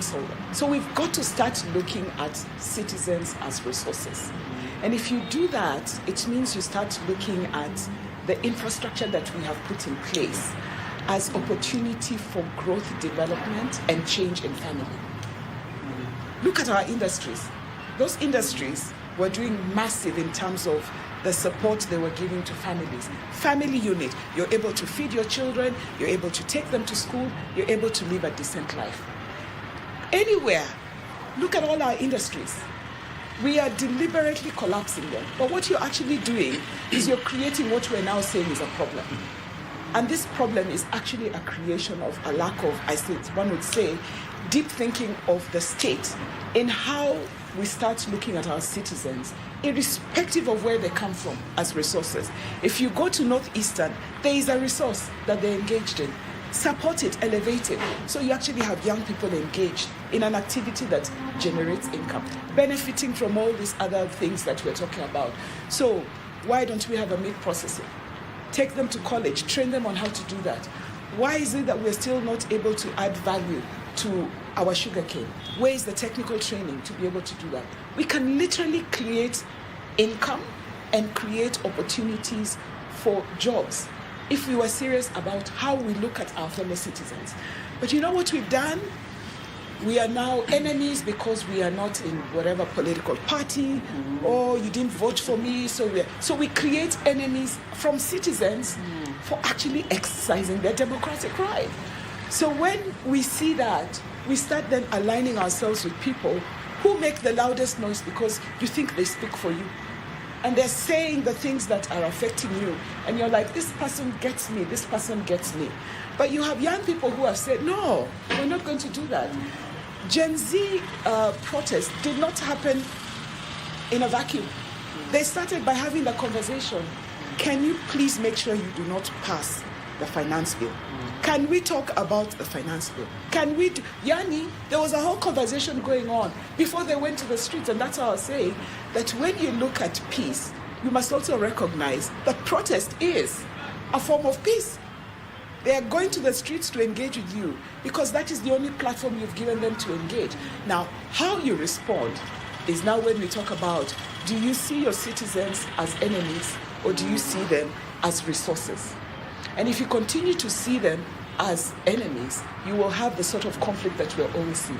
solver. So we've got to start looking at citizens as resources. And if you do that, it means you start looking at the infrastructure that we have put in place as opportunity for growth, development, and change in family. Look at our industries. Those industries were doing massive in terms of the support they were giving to families. Family unit, you're able to feed your children, you're able to take them to school, you're able to live a decent life. Anywhere, look at all our industries. We are deliberately collapsing them. But what you're actually doing is you're creating what we're now saying is a problem. And this problem is actually a creation of a lack of, one would say, deep thinking of the state in how we start looking at our citizens, irrespective of where they come from, as resources. If you go to Northeastern, there is a resource that they're engaged in. Support it, elevate it. So you actually have young people engaged in an activity that generates income, benefiting from all these other things that we're talking about. So why don't we have a meat processing? Take them to college, train them on how to do that. Why is it that we're still not able to add value to our sugarcane? Where is the technical training to be able to do that? We can literally create income and create opportunities for jobs if we were serious about how we look at our fellow citizens. But you know what we've done? We are now enemies because we are not in whatever political party, or you didn't vote for me, so we create enemies from citizens for actually exercising their democratic right. So when we see that, we start then aligning ourselves with people who make the loudest noise because you think they speak for you. And they're saying the things that are affecting you. And you're like, this person gets me, this person gets me. But you have young people who have said, no, we're not going to do that. Gen Z protests did not happen in a vacuum. They started by having the conversation. Can you please make sure you do not pass the finance bill? Can we talk about the finance bill? Can we Yani, there was a whole conversation going on before they went to the streets, and that's how I was saying that when you look at peace, you must also recognize that protest is a form of peace. They are going to the streets to engage with you because that is the only platform you've given them to engage. Now, how you respond is now when we talk about, do you see your citizens as enemies or do you see them as resources? And if you continue to see them as enemies, you will have the sort of conflict that we're always seeing.